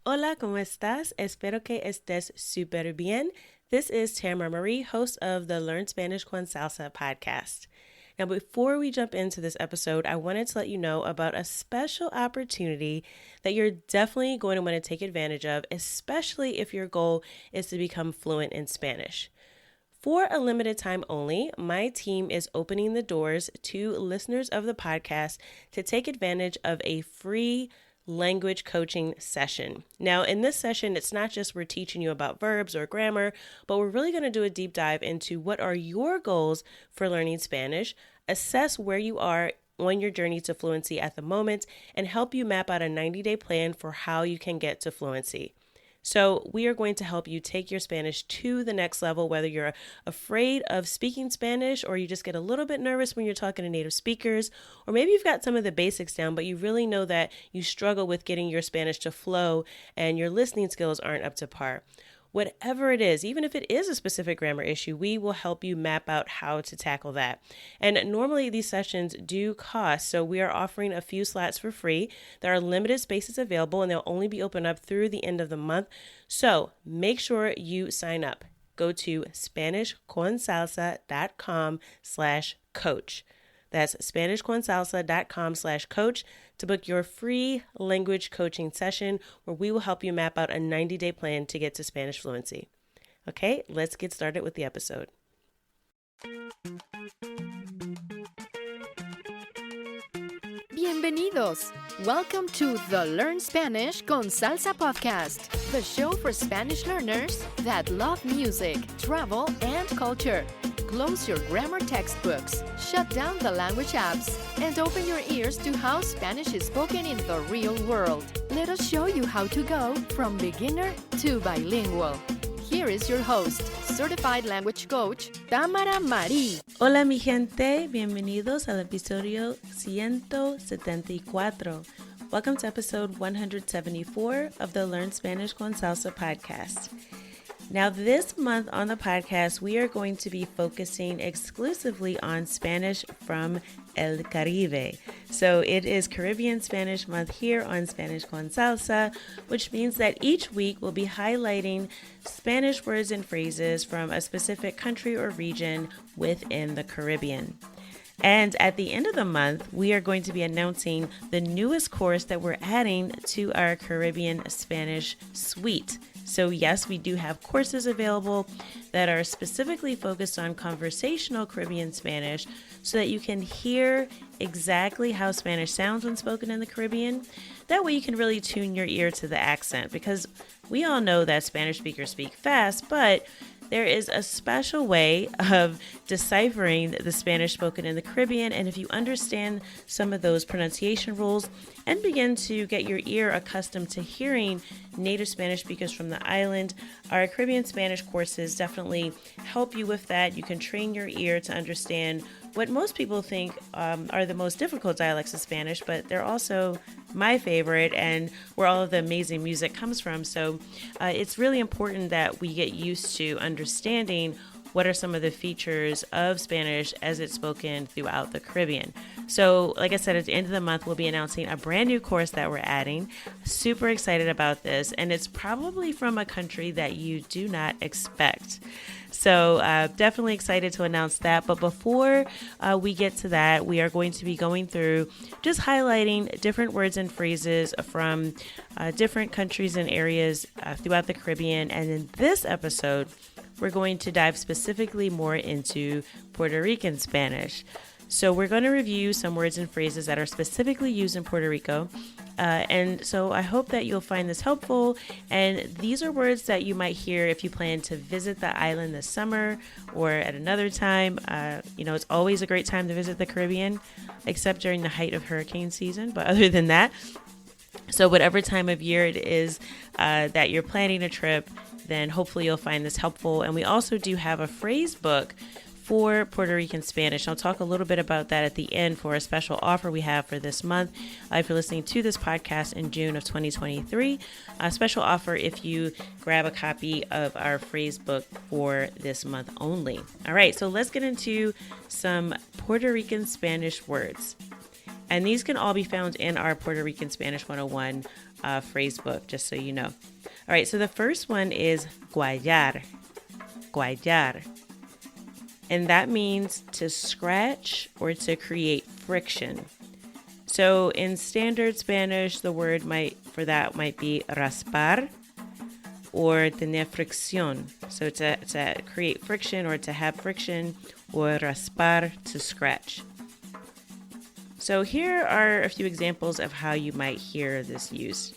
Hola, ¿cómo estás? Espero que estés súper bien. This is Tamara Marie, host of the Learn Spanish con Salsa podcast. Now, before we jump into this episode, I wanted to let you know about a special opportunity that you're definitely going to want to take advantage of, especially if your goal is to become fluent in Spanish. For a limited time only, my team is opening the doors to listeners of the podcast to take advantage of a free language coaching session. Now, in this session, it's not just we're teaching you about verbs or grammar, but we're really going to do a deep dive into what are your goals for learning Spanish, assess where you are on your journey to fluency at the moment, and help you map out a 90-day plan for how you can get to fluency. So we are going to help you take your Spanish to the next level, whether you're afraid of speaking Spanish or you just get a little bit nervous when you're talking to native speakers, or maybe you've got some of the basics down, but you really know that you struggle with getting your Spanish to flow and your listening skills aren't up to par. Whatever it is, even if it is a specific grammar issue, we will help you map out how to tackle that. And normally these sessions do cost, so we are offering a few slots for free. There are limited spaces available and they'll only be open up through the end of the month. So make sure you sign up. Go to SpanishConSalsa.com/coach. That's SpanishConSalsa.com/coach to book your free language coaching session where we will help you map out a 90-day plan to get to Spanish fluency. Okay, let's get started with the episode. Bienvenidos! Welcome to the Learn Spanish con Salsa podcast, the show for Spanish learners that love music, travel, and culture. Close your grammar textbooks, shut down the language apps, and open your ears to how Spanish is spoken in the real world. Let us show you how to go from beginner to bilingual. Here is your host, certified language coach, Tamara Marie. Hola mi gente, bienvenidos al episodio 174. Welcome to episode 174 of the Learn Spanish con Salsa podcast. Now, this month on the podcast, we are going to be focusing exclusively on Spanish from El Caribe. So it is Caribbean Spanish Month here on Spanish con Salsa, which means that each week we'll be highlighting Spanish words and phrases from a specific country or region within the Caribbean. And at the end of the month, we are going to be announcing the newest course that we're adding to our Caribbean Spanish suite. So yes, we do have courses available that are specifically focused on conversational Caribbean Spanish so that you can hear exactly how Spanish sounds when spoken in the Caribbean. That way you can really tune your ear to the accent, because we all know that Spanish speakers speak fast, but there is a special way of deciphering the Spanish spoken in the Caribbean, and if you understand some of those pronunciation rules and begin to get your ear accustomed to hearing native Spanish speakers from the island, our Caribbean Spanish courses definitely help you with that. You can train your ear to understand what most people think are the most difficult dialects of Spanish, but they're also my favorite and where all of the amazing music comes from. So it's really important that we get used to understanding what are some of the features of Spanish as it's spoken throughout the Caribbean. So like I said, at the end of the month, we'll be announcing a brand new course that we're adding. Super excited about this. And it's probably from a country that you do not expect. So definitely excited to announce that. But before we get to that, we are going to be going through just highlighting different words and phrases from different countries and areas throughout the Caribbean. And in this episode, we're going to dive specifically more into Puerto Rican Spanish. So we're going to review some words and phrases that are specifically used in Puerto Rico. And so I hope that you'll find this helpful. And these are words that you might hear if you plan to visit the island this summer or at another time. It's always a great time to visit the Caribbean, except during the height of hurricane season. But other than that, so whatever time of year it is that you're planning a trip, then hopefully you'll find this helpful. And we also do have a phrase book for Puerto Rican Spanish. I'll talk a little bit about that at the end for a special offer we have for this month. If you're listening to this podcast in June of 2023, a special offer if you grab a copy of our phrase book for this month only. All right, so let's get into some Puerto Rican Spanish words. And these can all be found in our Puerto Rican Spanish 101 phrase book, just so you know. All right, so the first one is guayar. Guayar. And that means to scratch or to create friction. So in standard Spanish, the word for that might be raspar or tener fricción. So to create friction or to have friction, or raspar, to scratch. So here are a few examples of how you might hear this used.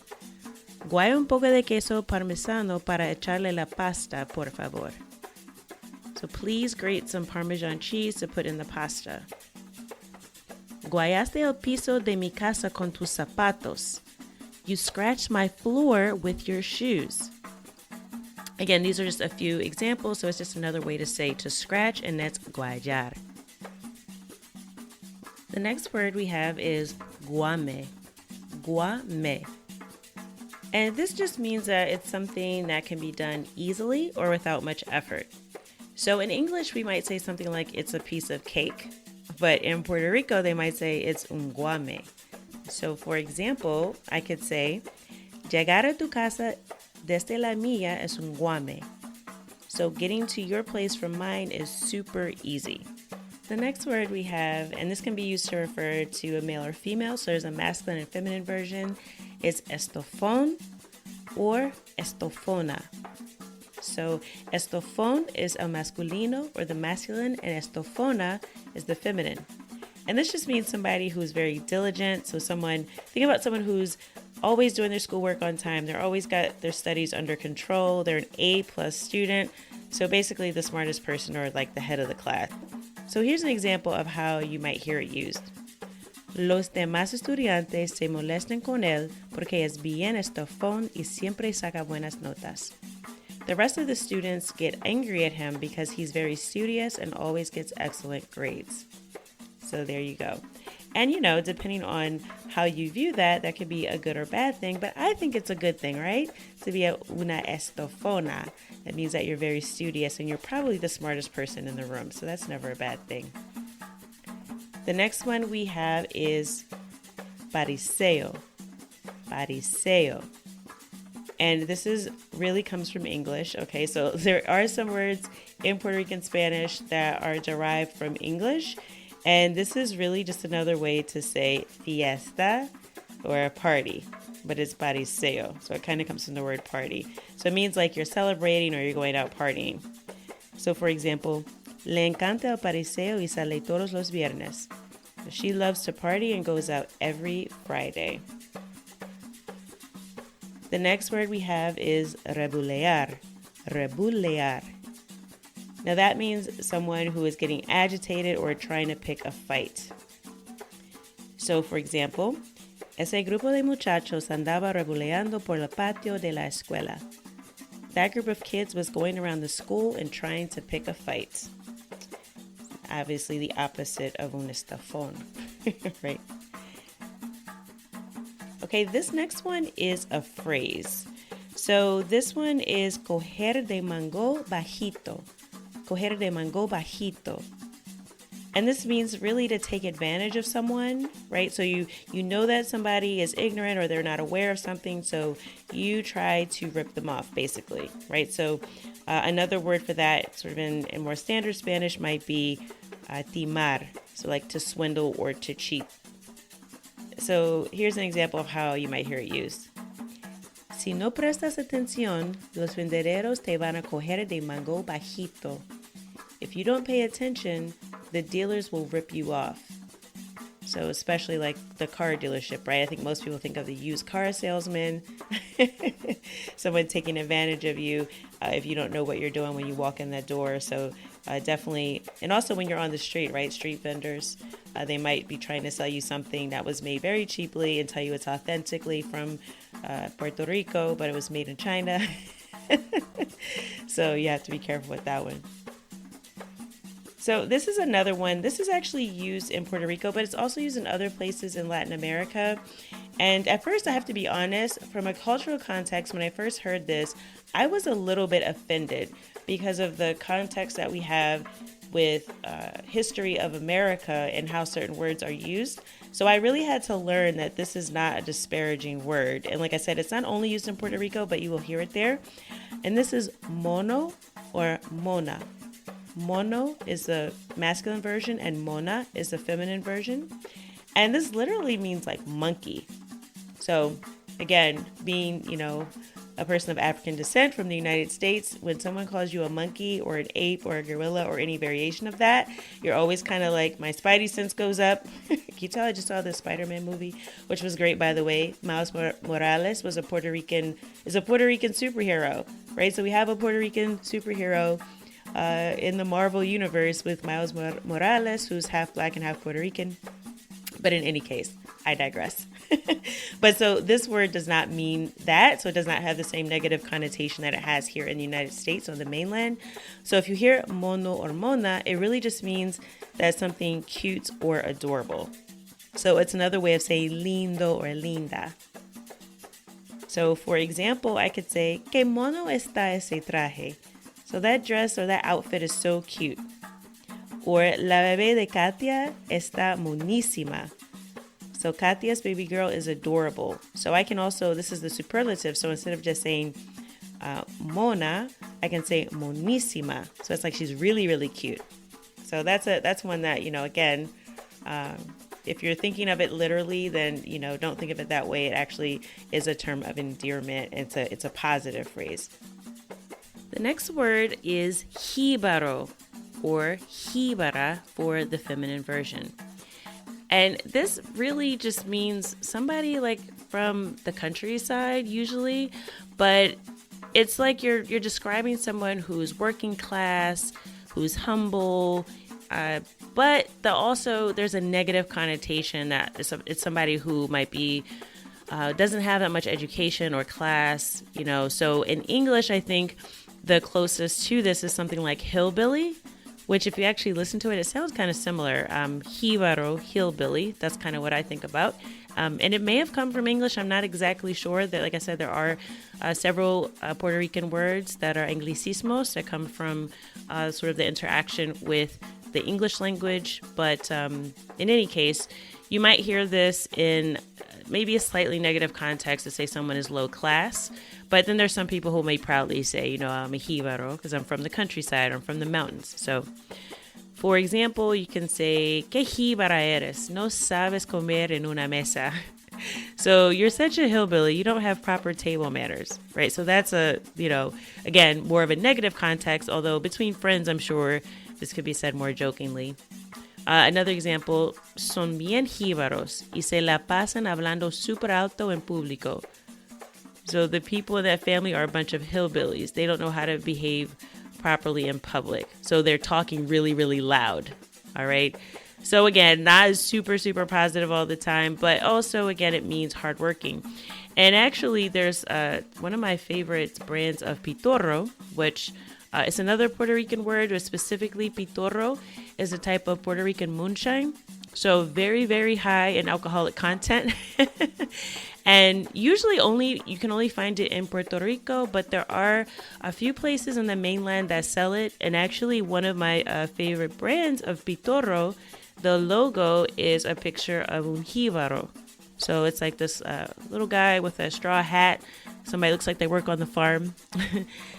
Guaya un poco de queso parmesano para echarle la pasta, por favor. So please grate some Parmesan cheese to put in the pasta. Guayaste el piso de mi casa con tus zapatos. You scratched my floor with your shoes. Again, these are just a few examples, so it's just another way to say to scratch, and that's guayar. The next word we have is guame. Guame. And this just means that it's something that can be done easily or without much effort. So in English, we might say something like it's a piece of cake, but in Puerto Rico, they might say it's un guame. So for example, I could say, llegar a tu casa desde la mía es un guame. So getting to your place from mine is super easy. The next word we have, and this can be used to refer to a male or female, so there's a masculine and feminine version, is estofón or estofona. So estofón is el masculino or the masculine, and estofona is the feminine. And this just means somebody who's very diligent. So think about someone who's always doing their schoolwork on time. They're always got their studies under control. They're an A+ student. So basically the smartest person, or like the head of the class. So here's an example of how you might hear it used. Los demás estudiantes se molestan con él porque es bien estofón y siempre saca buenas notas. The rest of the students get angry at him because he's very studious and always gets excellent grades. So there you go. And depending on how you view that, that could be a good or bad thing, but I think it's a good thing, right? To be una estofona. That means that you're very studious and you're probably the smartest person in the room, so that's never a bad thing. The next one we have is pariseo. Pariseo. And this really comes from English. Okay, so there are some words in Puerto Rican Spanish that are derived from English. And this is really just another way to say fiesta or a party, but it's pariseo. So it kind of comes from the word party. So it means like you're celebrating or you're going out partying. So for example, le encanta el pariseo y sale todos los viernes. So she loves to party and goes out every Friday. The next word we have is rebulear. Rebulear. Now that means someone who is getting agitated or trying to pick a fight. So for example, ese grupo de muchachos andaba rebuleando por el patio de la escuela. That group of kids was going around the school and trying to pick a fight. Obviously the opposite of un estafón, right? Okay, this next one is a phrase. So this one is coger de mango bajito. Coger de mango bajito. And this means really to take advantage of someone, right? So you know that somebody is ignorant or they're not aware of something, so you try to rip them off, basically, right? So another word for that, sort of in more standard Spanish, might be timar, so like to swindle or to cheat. So here's an example of how you might hear it used. Si no prestas atención, los venderos te van a coger de mango bajito. If you don't pay attention, the dealers will rip you off. So especially like the car dealership, right? I think most people think of the used car salesman, someone taking advantage of you if you don't know what you're doing when you walk in that door. So definitely, and also when you're on the street, right? Street vendors, they might be trying to sell you something that was made very cheaply and tell you it's authentically from Puerto Rico, but it was made in China. So you have to be careful with that one. So this is another one. This is actually used in Puerto Rico, but it's also used in other places in Latin America. And at first, I have to be honest, from a cultural context, when I first heard this, I was a little bit offended because of the context that we have with history of America and how certain words are used. So I really had to learn that this is not a disparaging word. And like I said, it's not only used in Puerto Rico, but you will hear it there. And this is mono or mona. Mono is the masculine version and mona is the feminine version. And this literally means like monkey. So again, being, a person of African descent from the United States, when someone calls you a monkey or an ape or a gorilla or any variation of that, you're always kind of like, my spidey sense goes up. Can you tell I just saw the Spider-Man movie, which was great, by the way. Miles Morales is a Puerto Rican superhero, right? So we have a Puerto Rican superhero in the Marvel universe with Miles Morales, who's half black and half Puerto Rican. But in any case, I digress. But so this word does not mean that. So it does not have the same negative connotation that it has here in the United States on the mainland. So if you hear mono or mona, it really just means that something cute or adorable. So it's another way of saying lindo or linda. So for example, I could say, que mono está ese traje. So that dress or that outfit is so cute. Or la bebé de Katia está monísima. So Katia's baby girl is adorable. So I can also, this is the superlative. So instead of just saying mona, I can say monísima. So it's like she's really, really cute. So that's one that, again, if you're thinking of it literally, then, don't think of it that way. It actually is a term of endearment. It's a positive phrase. The next word is jíbaro or jíbara for the feminine version. And this really just means somebody like from the countryside usually, but it's like you're describing someone who's working class, who's humble, but there's a negative connotation that it's somebody who might be doesn't have that much education or class, So in English, I think the closest to this is something like hillbilly, which if you actually listen to it, it sounds kind of similar. Jíbaro, hillbilly, that's kind of what I think about. And it may have come from English. I'm not exactly sure. That, like I said, there are several Puerto Rican words that are anglicismos that come from sort of the interaction with the English language. But in any case, you might hear this in maybe a slightly negative context to say someone is low class. But then there's some people who may proudly say, I'm a jíbaro because I'm from the countryside, I'm from the mountains. So, for example, you can say, ¿Qué jíbara eres? No sabes comer en una mesa. So you're such a hillbilly, you don't have proper table manners, right? So that's again, more of a negative context, although between friends, I'm sure this could be said more jokingly. Another example, son bien jíbaros y se la pasan hablando súper alto en público. So the people in that family are a bunch of hillbillies. They don't know how to behave properly in public. So they're talking really, really loud. All right. So again, not super, super positive all the time, but also, again, it means hardworking. And actually, there's one of my favorite brands of pitorro, which is another Puerto Rican word, but specifically pitorro is a type of Puerto Rican moonshine. So very, very high in alcoholic content. And usually you can only find it in Puerto Rico, but there are a few places in the mainland that sell it. And actually one of my favorite brands of pitorro, the logo is a picture of un jíbaro. So it's like this little guy with a straw hat. Somebody looks like they work on the farm.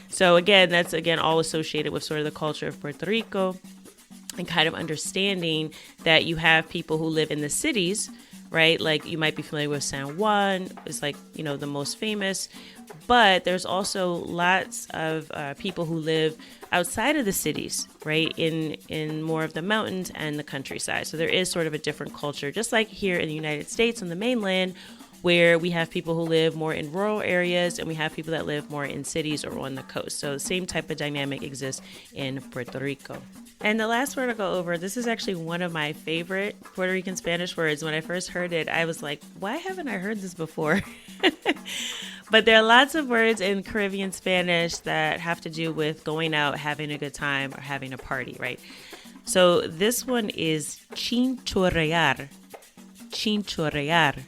So again, that's all associated with sort of the culture of Puerto Rico and kind of understanding that you have people who live in the cities, right? Like you might be familiar with San Juan, it's like, the most famous, but there's also lots of people who live outside of the cities, right? In more of the mountains and the countryside. So there is sort of a different culture, just like here in the United States on the mainland, where we have people who live more in rural areas and we have people that live more in cities or on the coast. So the same type of dynamic exists in Puerto Rico. And the last word I'll go over, this is actually one of my favorite Puerto Rican Spanish words. When I first heard it, I was like, why haven't I heard this before? But there are lots of words in Caribbean Spanish that have to do with going out, having a good time, or having a party, right? So this one is chincorrear. Chincorrear.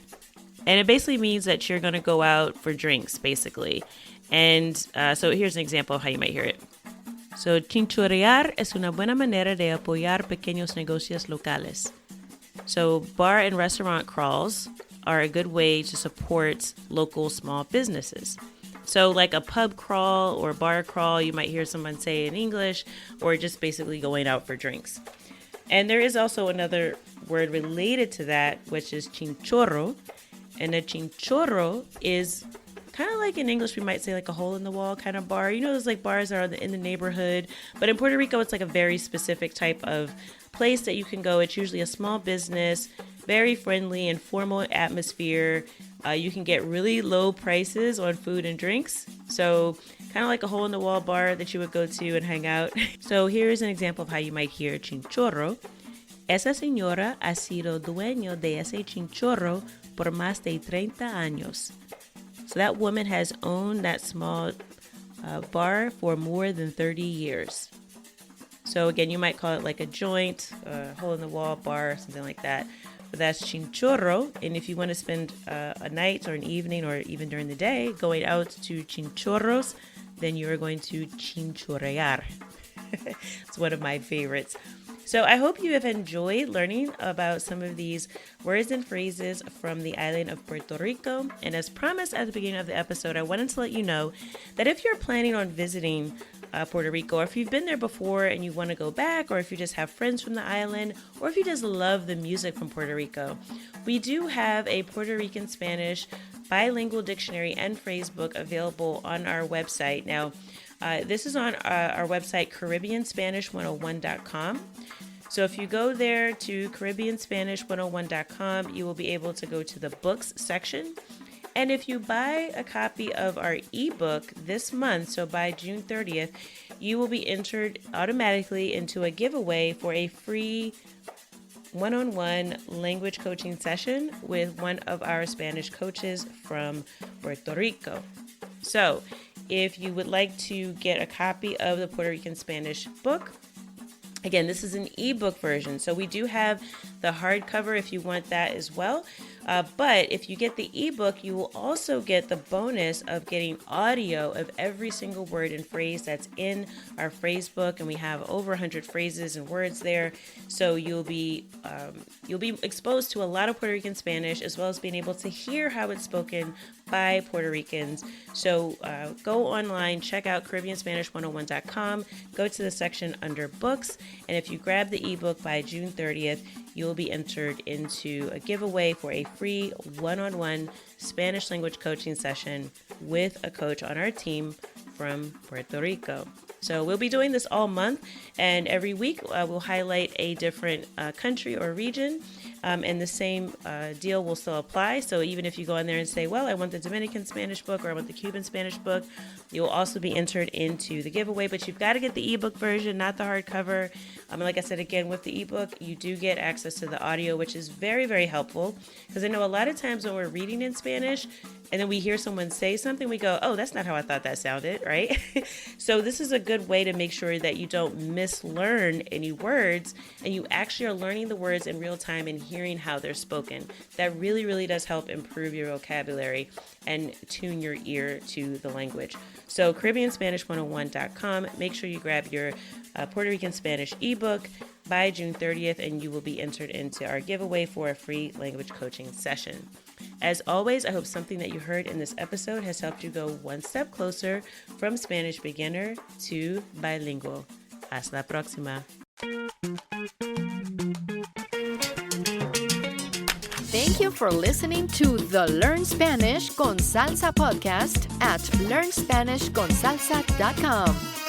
And it basically means that you're going to go out for drinks, basically. And so here's an example of how you might hear it. So, chincorrear es una buena manera de apoyar pequeños negocios locales. So, bar and restaurant crawls are a good way to support local small businesses. So like a pub crawl or bar crawl, you might hear someone say in English, or just basically going out for drinks. And there is also another word related to that, which is chinchorro. And a chinchorro is kind of like in English, we might say like a hole in the wall kind of bar. You know, those like bars that are in the neighborhood. But in Puerto Rico, it's like a very specific type of place that you can go. It's usually a small business, very friendly and formal atmosphere. You can get really low prices on food and drinks. So kind of like a hole in the wall bar that you would go to and hang out. So here's an example of how you might hear chinchorro. Esa señora ha sido dueño de ese chinchorro por más de 30 años. So that woman has owned that small bar for more than 30 years. So again, you might call it like a joint, a hole in the wall bar, something like that. But that's chinchorro. And if you want to spend a night or an evening or even during the day going out to chinchorros, then you are going to chincorrear. It's one of my favorites. So I hope you have enjoyed learning about some of these words and phrases from the island of Puerto Rico. And as promised at the beginning of the episode, I wanted to let you know that if you're planning on visiting Puerto Rico, or if you've been there before and you want to go back, or if you just have friends from the island, or if you just love the music from Puerto Rico, we do have a Puerto Rican Spanish bilingual dictionary and phrase book available on our website. Now, this is on our website, CaribbeanSpanish101.com. So if you go there to CaribbeanSpanish101.com, you will be able to go to the books section. And if you buy a copy of our ebook this month, so by June 30th, you will be entered automatically into a giveaway for a free one-on-one language coaching session with one of our Spanish coaches from Puerto Rico. So if you would like to get a copy of the Puerto Rican Spanish book, again, this is an ebook version. So we do have the hardcover if you want that as well. But if you get the ebook, you will also get the bonus of getting audio of every single word and phrase that's in our phrase book. And we have over 100 phrases and words there. So you'll be exposed to a lot of Puerto Rican Spanish, as well as being able to hear how it's spoken by Puerto Ricans. So go online, check out CaribbeanSpanish101.com, go to the section under books. And if you grab the ebook by June 30th, you'll be entered into a giveaway for a free one-on-one Spanish language coaching session with a coach on our team from Puerto Rico. So we'll be doing this all month, and every week we'll highlight a different country or region, and the same deal will still apply. So even if you go in there and say, well, I want the Dominican Spanish book or I want the Cuban Spanish book, you'll also be entered into the giveaway. But you've got to get the ebook version, not the hardcover. Like I said, again, with the ebook, you do get access to the audio, which is very, very helpful, because I know a lot of times when we're reading in Spanish and then we hear someone say something, we go, oh, that's not how I thought that sounded, right? So this is a good way to make sure that you don't mislearn any words and you actually are learning the words in real time and hearing how they're spoken. That really, really does help improve your vocabulary and tune your ear to the language. So CaribbeanSpanish101.com, make sure you grab your Puerto Rican Spanish ebook by June 30th, and you will be entered into our giveaway for a free language coaching session. As always, I hope something that you heard in this episode has helped you go one step closer from Spanish beginner to bilingual. Hasta la próxima. Thank you for listening to the Learn Spanish con Salsa podcast at learnspanishconsalsa.com.